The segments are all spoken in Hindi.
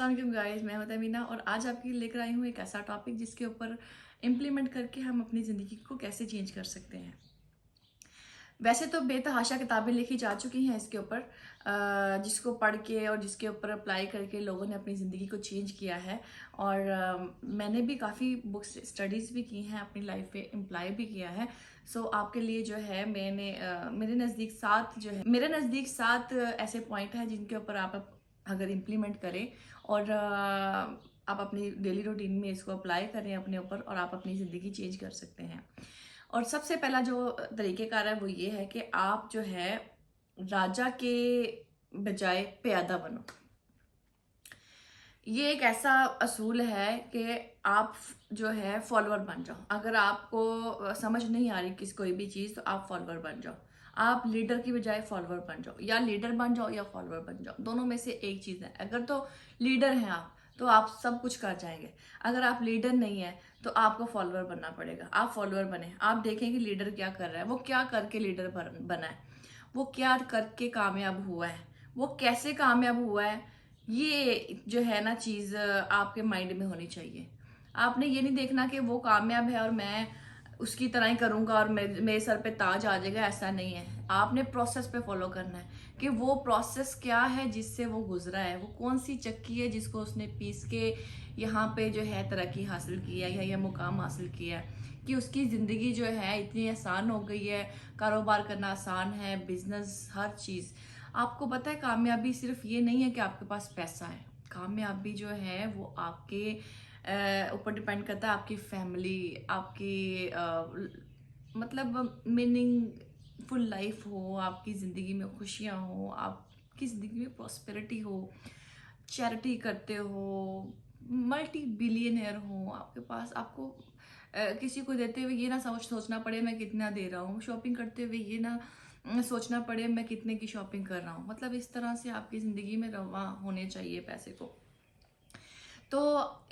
अस्सलाम गाइस, मैं हूं तमीना और आज आपके लिए लेकर आई हूँ एक ऐसा टॉपिक जिसके ऊपर इम्प्लीमेंट करके हम अपनी ज़िंदगी को कैसे चेंज कर सकते हैं। वैसे तो बेतहाशा किताबें लिखी जा चुकी हैं इसके ऊपर, जिसको पढ़ के और जिसके ऊपर अप्लाई करके लोगों ने अपनी ज़िंदगी को चेंज किया है। और मैंने भी काफ़ी बुक्स स्टडीज़ भी की हैं, अपनी लाइफ पे अप्लाई भी किया है। सो आपके लिए जो है मेरे नज़दीक सात ऐसे पॉइंट हैं जिनके ऊपर आप अगर इम्प्लीमेंट करें और आप अपनी डेली रूटीन में इसको अप्लाई करें अपने ऊपर, और आप अपनी ज़िंदगी चेंज कर सकते हैं। और सबसे पहला जो तरीक़ेकार है वो ये है कि आप जो है राजा के बजाय प्यादा बनो। ये एक ऐसा असूल है कि आप जो है फॉलोअर बन जाओ। अगर आपको समझ नहीं आ रही किस कोई भी चीज़, तो आप फॉलोअर बन जाओ। आप लीडर की बजाय फॉलोअर बन जाओ, या लीडर बन जाओ या फॉलोअर बन जाओ, दोनों में से एक चीज़ है। अगर तो लीडर हैं आप, तो आप सब कुछ कर जाएंगे। अगर आप लीडर नहीं है तो आपको फॉलोअर बनना पड़ेगा। आप फॉलोअर बने, आप देखें कि लीडर क्या कर रहा है, वो क्या करके लीडर बना है, वो क्या करके कामयाब हुआ है, वो कैसे कामयाब हुआ है। ये जो है ना चीज़ आपके माइंड में होनी चाहिए। आपने ये नहीं देखना कि वो कामयाब है और मैं उसकी तरह ही करूँगा और मेरे सर पे ताज आ जाएगा, ऐसा नहीं है। आपने प्रोसेस पे फॉलो करना है कि वो प्रोसेस क्या है जिससे वो गुजरा है, वो कौन सी चक्की है जिसको उसने पीस के यहाँ पे जो है तरक्की हासिल की है या मुकाम हासिल किया है, कि उसकी ज़िंदगी जो है इतनी आसान हो गई है। कारोबार करना आसान है, बिजनेस, हर चीज़। आपको पता है कामयाबी सिर्फ ये नहीं है कि आपके पास पैसा है। कामयाबी जो है वो आपके ऊपर डिपेंड करता है, आपकी फैमिली, आपकी मतलब मीनिंगफुल लाइफ हो, आपकी ज़िंदगी में खुशियाँ हो, आपकी ज़िंदगी में प्रॉस्पेरिटी हो, चैरिटी करते हो, मल्टी बिलियनर हो आपके पास। आपको किसी को देते हुए ये ना सोचना पड़े मैं कितना दे रहा हूँ, शॉपिंग करते हुए ये ना सोचना पड़े मैं कितने की शॉपिंग कर रहा हूँ। मतलब इस तरह से आपकी ज़िंदगी में रवा होने चाहिए पैसे को। तो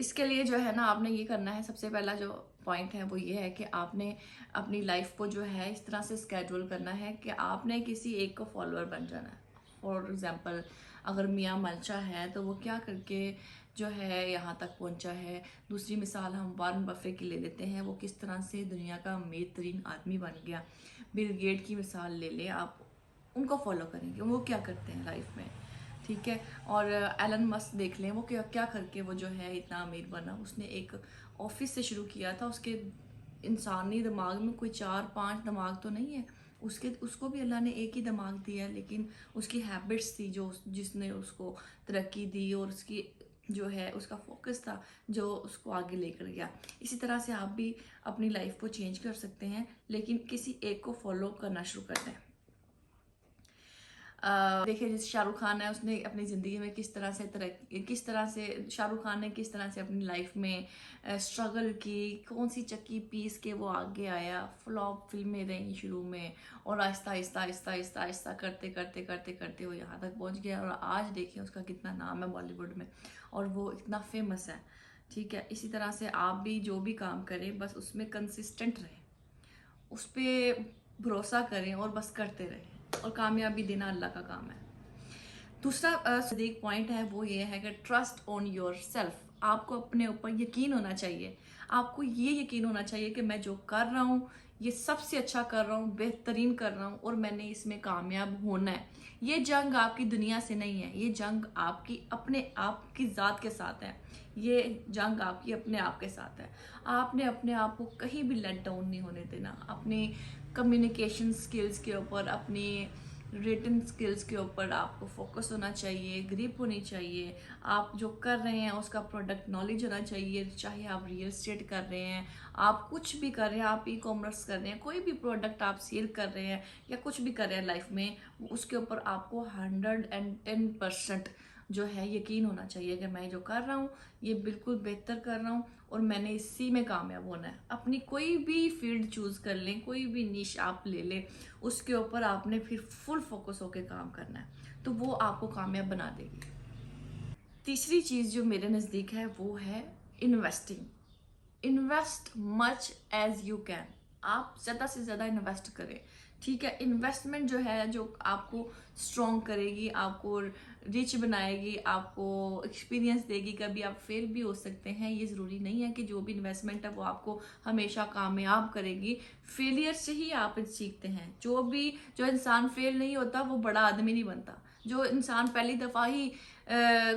इसके लिए जो है ना आपने ये करना है, सबसे पहला जो पॉइंट है वो ये है कि आपने अपनी लाइफ को जो है इस तरह से स्केड्यूल करना है कि आपने किसी एक को फॉलोअर बन जाना है। फॉर एग्जांपल, अगर मियाँ मनशा है तो वो क्या करके जो है यहाँ तक पहुँचा है। दूसरी मिसाल हम वारन बफे की ले लेते हैं, वो किस तरह से दुनिया का अमीर तरीन आदमी बन गया। बिल गेट की मिसाल ले लें आप, उनको फॉलो करेंगे वो क्या करते हैं लाइफ में, ठीक है। और एलन मस्क देख लें, वो क्या क्या करके वो जो है इतना अमीर बना। उसने एक ऑफिस से शुरू किया था, उसके इंसानी दिमाग में कोई 4-5 दिमाग तो नहीं है, उसको भी अल्लाह ने एक ही दिमाग दिया है, लेकिन उसकी हैबिट्स थी जो जिसने उसको तरक्की दी, और उसकी जो है उसका फोकस था जो उसको आगे लेकर गया। इसी तरह से आप भी अपनी लाइफ को चेंज कर सकते हैं, लेकिन किसी एक को फॉलो करना शुरू कर दें। देखिए, जैसे शाहरुख खान है, उसने अपनी ज़िंदगी में किस तरह से शाहरुख खान ने किस तरह से अपनी लाइफ में स्ट्रगल की, कौन सी चक्की पीस के वो आगे आया। फ्लॉप फिल्में रही शुरू में, और आहिस्ता आहिस्ता आहिस्ता आहिस्ता आहिस्ता करते करते करते करते वो यहाँ तक पहुँच गया। और आज देखिए उसका कितना नाम है बॉलीवुड में, और वो इतना फेमस है, ठीक है। इसी तरह से आप भी जो भी काम करें बस उसमें कंसिस्टेंट रहें, उस पर भरोसा करें और बस करते रहें, और कामयाबी देना अल्लाह का काम है। दूसरा एक पॉइंट है वो ये है कि ट्रस्ट ऑन योर सेल्फ। आपको अपने ऊपर यकीन होना चाहिए। आपको ये यकीन होना चाहिए कि मैं जो कर रहा हूँ ये सबसे अच्छा कर रहा हूँ, बेहतरीन कर रहा हूँ, और मैंने इसमें कामयाब होना है। ये जंग आपकी दुनिया से नहीं है, ये जंग आपकी अपने आप की ज़ात के साथ है। ये जंग आपकी अपने आप के साथ है। आपने अपने आप को कहीं भी लेट डाउन नहीं होने देना। अपनी कम्युनिकेशन स्किल्स के ऊपर, अपनी रिटन स्किल्स के ऊपर आपको फोकस होना चाहिए, ग्रिप होनी चाहिए। आप जो कर रहे हैं उसका प्रोडक्ट नॉलेज होना चाहिए, चाहे आप रियल एस्टेट कर रहे हैं, आप कुछ भी कर रहे हैं, आप ई कॉमर्स कर रहे हैं, कोई भी प्रोडक्ट आप सेल कर रहे हैं या कुछ भी कर रहे हैं लाइफ में, उसके ऊपर आपको 110% जो है यकीन होना चाहिए कि मैं जो कर रहा हूँ ये बिल्कुल बेहतर कर रहा हूँ और मैंने इसी में कामयाब होना है। अपनी कोई भी फील्ड चूज़ कर लें, कोई भी निश आप ले लें, उसके ऊपर आपने फिर फुल फोकस होकर काम करना है, तो वो आपको कामयाब बना देगी। तीसरी चीज़ जो मेरे नज़दीक है वो है investing. Invest much as you can. आप ज़्यादा से ज़्यादा इन्वेस्ट करें, ठीक है। इन्वेस्टमेंट जो है जो आपको स्ट्रॉन्ग करेगी, आपको रिच बनाएगी, आपको एक्सपीरियंस देगी। कभी आप फेल भी हो सकते हैं, ये ज़रूरी नहीं है कि जो भी इन्वेस्टमेंट है वो आपको हमेशा कामयाब करेगी। फेलियर से ही आप सीखते हैं। जो इंसान फेल नहीं होता वो बड़ा आदमी नहीं बनता। जो इंसान पहली दफ़ा ही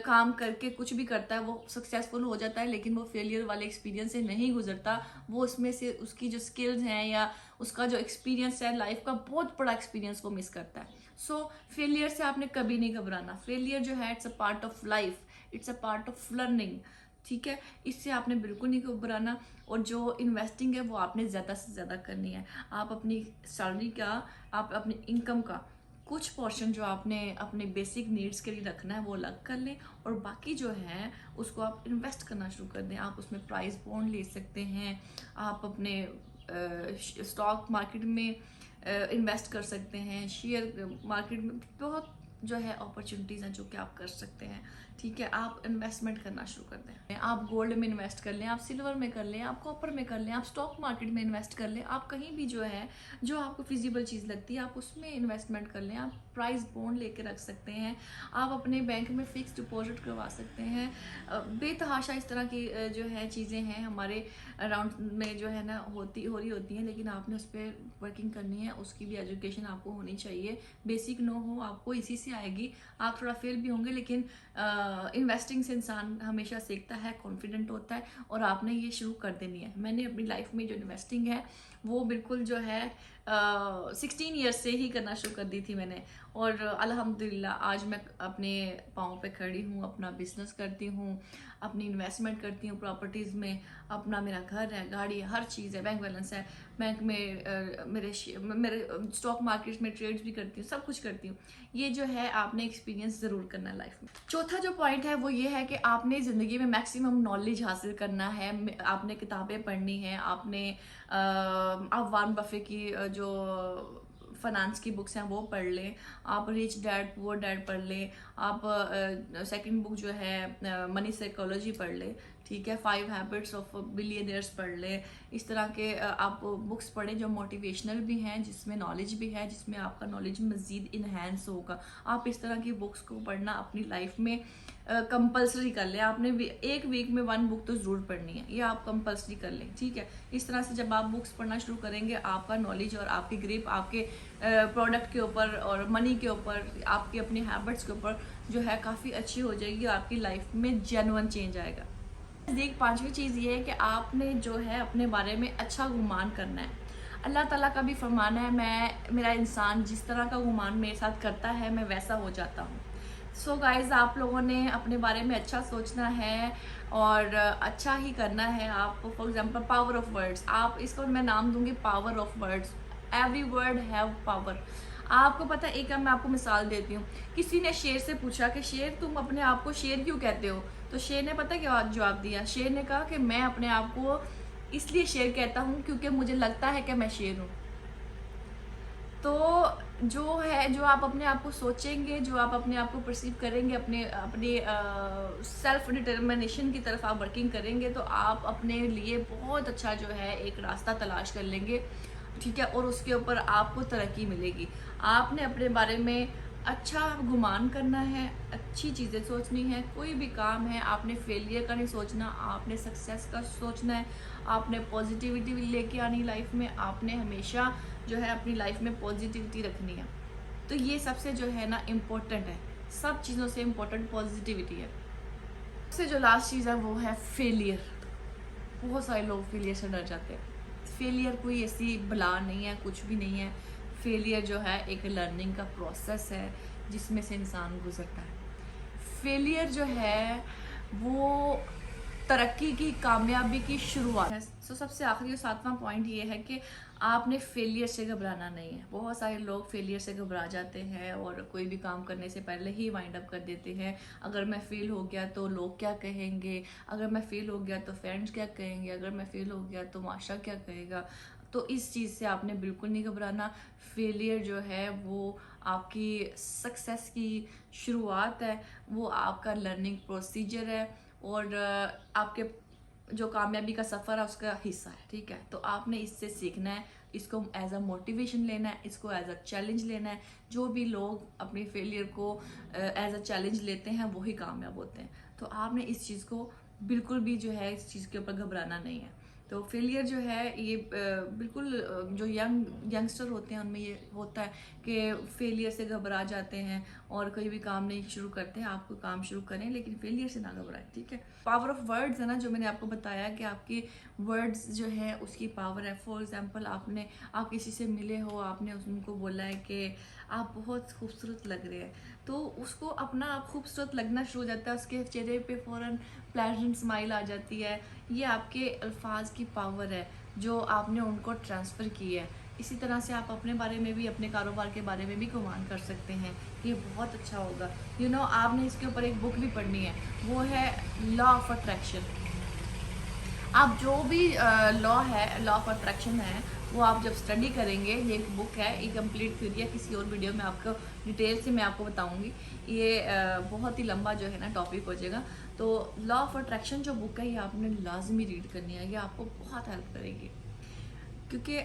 काम करके कुछ भी करता है वो सक्सेसफुल हो जाता है, लेकिन वो फेलियर वाले एक्सपीरियंस से नहीं गुजरता। वो उसमें से उसकी जो स्किल्स हैं या उसका जो एक्सपीरियंस है लाइफ का, बहुत बड़ा एक्सपीरियंस वो मिस करता है। सो फेलियर से आपने कभी नहीं घबराना। फेलियर जो है it's a part of life, it's a part of learning, ठीक है। इससे आपने बिल्कुल नहीं घबराना। और जो इन्वेस्टिंग है वो आपने ज़्यादा से ज़्यादा करनी है। आप अपनी सैलरी का, आप अपनी इनकम का कुछ पोर्शन जो आपने अपने बेसिक नीड्स के लिए रखना है वो अलग कर लें, और बाकी जो है उसको आप इन्वेस्ट करना शुरू कर दें। आप उसमें प्राइस बॉन्ड ले सकते हैं, आप अपने स्टॉक मार्केट में इन्वेस्ट कर सकते हैं, शेयर मार्केट में बहुत जो है अपॉर्चुनिटीज़ हैं जो कि आप कर सकते हैं, ठीक है। आप इन्वेस्टमेंट करना शुरू कर दें। आप गोल्ड में इन्वेस्ट कर लें, आप सिल्वर में कर लें, आप कॉपर में कर लें, आप स्टॉक मार्केट में इन्वेस्ट कर लें। आप कहीं भी जो है जो आपको फिजिबल चीज़ लगती है आप उसमें इन्वेस्टमेंट कर लें। आप प्राइस बॉन्ड लेके रख सकते हैं, आप अपने बैंक में फिक्स डिपॉजिट करवा सकते हैं। बेतहाशा इस तरह की जो है चीज़ें हैं हमारे अराउंड में जो है ना हो रही होती हैं, लेकिन आपने उस पर वर्किंग करनी है। उसकी भी एजुकेशन आपको होनी चाहिए। बेसिक नो हो आपको इसी से आएगी। आप थोड़ा फेल भी होंगे, लेकिन इन्वेस्टिंग से इंसान हमेशा सीखता है, कॉन्फिडेंट होता है, और आपने ये शुरू कर देनी है। मैंने अपनी लाइफ में जो इन्वेस्टिंग है वो बिल्कुल जो है 16 ईयर्स से ही करना शुरू कर दी थी मैंने, और अल्हम्दुलिल्लाह आज मैं अपने पाँव पे खड़ी हूँ, अपना बिजनेस करती हूँ, अपनी इन्वेस्टमेंट करती हूँ प्रॉपर्टीज़ में, अपना मेरा घर है, गाड़ी है, हर चीज़ है, बैंक बैलेंस है, बैंक में मेरे स्टॉक मार्केट में ट्रेड्स भी करती हूँ, सब कुछ करती हूँ। ये जो है आपने एक्सपीरियंस ज़रूर करना है लाइफ में। चौथा जो पॉइंट है वो ये है कि आपने ज़िंदगी में मैक्सिमम नॉलेज हासिल करना है। आपने किताबें पढ़नी है, आपने आप वार्न बफे की जो फाइनेंस की बुक्स हैं वो पढ़ लें, आप रिच डैड पुअर डैड पढ़ लें, आप सेकंड बुक जो है मनी साइकोलॉजी पढ़ लें, ठीक है। 5 हैबिट्स ऑफ बिलियनियर्स पढ़ लें। इस तरह के आप बुक्स पढ़ें जो मोटिवेशनल भी हैं, जिसमें नॉलेज भी है, जिसमें आपका नॉलेज मज़ीद इन्हेंस होगा। आप इस तरह की बुक्स को पढ़ना अपनी लाइफ में कंपल्सरी कर लें। आपने एक वीक में 1 बुक तो ज़रूर पढ़नी है, ये आप कंपल्सरी कर लें, ठीक है। इस तरह से जब आप बुक्स पढ़ना शुरू करेंगे आपका नॉलेज और आपकी ग्रिप आपके प्रोडक्ट के ऊपर और मनी के ऊपर, आपकी अपनी हैबिट्स के ऊपर जो है काफ़ी अच्छी हो जाएगी, और आपकी लाइफ में जेन्युइन चेंज आएगा। एक 5वीं चीज़ ये है कि आपने जो है अपने बारे में अच्छा गुमान करना है। अल्लाह ताला का भी फरमान है, मेरा इंसान जिस तरह का गुमान मेरे साथ करता है मैं वैसा हो जाता हूँ। सो गाइज आप लोगों ने अपने बारे में अच्छा सोचना है और अच्छा ही करना है। आप for example power of words, आप इसको मैं नाम दूंगी power of words. Every word have power. आपको पता है, एक मैं आपको मिसाल देती हूँ। किसी ने शेर से पूछा कि शेर तुम अपने आप को शेर क्यों कहते हो, तो शेर ने पता क्या जवाब दिया। शेर ने कहा कि मैं अपने आप को इसलिए शेर कहता हूँ क्योंकि मुझे लगता है कि मैं शेर हूँ। तो जो है, जो आप अपने आप को सोचेंगे, जो आप अपने आप को परसीव करेंगे, अपने अपने सेल्फ डिटर्मिनेशन की तरफ आप वर्किंग करेंगे, तो आप अपने लिए बहुत अच्छा जो है एक रास्ता तलाश कर लेंगे, ठीक है। और उसके ऊपर आपको तरक्की मिलेगी। आपने अपने बारे में अच्छा गुमान करना है, अच्छी चीज़ें सोचनी है। कोई भी काम है आपने फेलियर का नहीं सोचना, आपने सक्सेस का सोचना है। आपने पॉजिटिविटी लेके आनी लाइफ में, आपने हमेशा जो है अपनी लाइफ में पॉजिटिविटी रखनी है। तो ये सबसे जो है ना इम्पोर्टेंट है, सब चीज़ों से इम्पोर्टेंट पॉजिटिविटी है। सबसे जो लास्ट चीज़ है वो है फेलियर। बहुत सारे लोग फेलियर से डर जाते हैं। फेलियर कोई ऐसी बला नहीं है, कुछ भी नहीं है। फेलियर जो है एक लर्निंग का प्रोसेस है जिसमें से इंसान गुजरता है। फेलियर जो है वो तरक्की की, कामयाबी की शुरुआत है। सो सबसे आखिरी और 7वां पॉइंट ये है कि आपने फेलियर से घबराना नहीं है। बहुत सारे लोग फेलियर से घबरा जाते हैं और कोई भी काम करने से पहले ही वाइंड अप कर देते हैं। अगर मैं फेल हो गया तो लोग क्या कहेंगे, अगर मैं फेल हो गया तो फ्रेंड्स क्या कहेंगे, अगर मैं फेल हो गया तो माशरा क्या कहेगा। तो इस चीज़ से आपने बिल्कुल नहीं घबराना। फेलियर जो है वो आपकी सक्सेस की शुरुआत है, वो आपका लर्निंग प्रोसीजर है, और आपके जो कामयाबी का सफ़र है उसका हिस्सा है, ठीक है। तो आपने इससे सीखना है, इसको एज अ मोटिवेशन लेना है, इसको एज अ चैलेंज लेना है। जो भी लोग अपने फेलियर को एज अ चैलेंज लेते हैं वही कामयाब होते हैं। तो आपने इस चीज़ को बिल्कुल भी जो है इस चीज़ के ऊपर घबराना नहीं है। तो फेलियर जो है ये बिल्कुल जो यंगस्टर होते हैं उनमें ये होता है कि फेलियर से घबरा जाते हैं और कोई भी काम नहीं शुरू करते हैं। आपको काम शुरू करें लेकिन फेलियर से ना घबराएं, ठीक है। पावर ऑफ वर्ड्स है ना, जो मैंने आपको बताया कि आपके वर्ड्स जो है उसकी पावर है। फॉर एग्जांपल आप किसी से मिले हो, आपने उनको बोला है कि आप बहुत खूबसूरत लग रहे हैं, तो उसको अपना आप खूबसूरत लगना शुरू हो जाता है, उसके चेहरे पे फ़ौरन प्लेजेंट स्माइल आ जाती है। ये आपके अल्फाज की पावर है जो आपने उनको ट्रांसफ़र की है। इसी तरह से आप अपने बारे में भी, अपने कारोबार के बारे में भी कमांड कर सकते हैं, ये बहुत अच्छा होगा। आपने इसके ऊपर एक बुक भी पढ़नी है, वो है लॉ ऑफ अट्रैक्शन। आप जो भी लॉ है, लॉ ऑफ अट्रैक्शन है, वो आप जब स्टडी करेंगे, ये एक बुक है, ये कंप्लीट थ्योरी है, किसी और वीडियो में आपको डिटेल से मैं आपको बताऊंगी। ये बहुत ही लंबा जो है ना टॉपिक हो जाएगा। तो लॉ ऑफ अट्रैक्शन जो बुक है ये आपने लाजमी रीड करनी है, ये आपको बहुत हेल्प करेगी, क्योंकि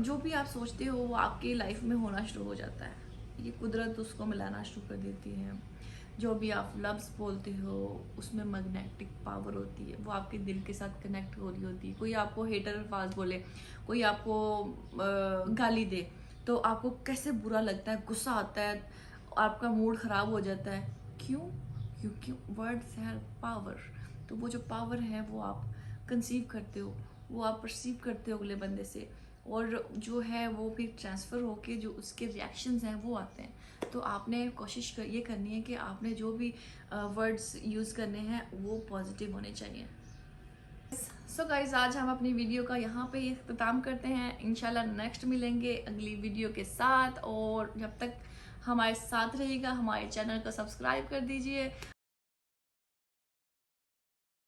जो भी आप सोचते हो वो आपकी लाइफ में होना शुरू हो जाता है। ये कुदरत उसको मिलाना शुरू कर देती है। जो भी आप लफ्ज़ बोलते हो उसमें मैग्नेटिक पावर होती है, वो आपके दिल के साथ कनेक्ट हो रही होती है। कोई आपको हेटर अल्फाज बोले, कोई आपको गाली दे, तो आपको कैसे बुरा लगता है, गुस्सा आता है, आपका मूड ख़राब हो जाता है। क्यों? क्योंकि वर्ड्स हैव पावर। तो वो जो पावर है वो आप कंसीव करते हो, वो आप परसीव करते हो अगले बंदे से, और जो है वो फिर ट्रांसफ़र होके जो उसके रिएक्शंस हैं वो आते हैं। तो आपने कोशिश ये करनी है कि आपने जो भी वर्ड्स यूज़ करने हैं वो पॉजिटिव होने चाहिए। सो गाइज, आज हम अपनी वीडियो का यहाँ पे इख्तिताम करते हैं। इंशाल्लाह नेक्स्ट मिलेंगे अगली वीडियो के साथ, और जब तक हमारे साथ रहिएगा, हमारे चैनल को सब्सक्राइब कर दीजिए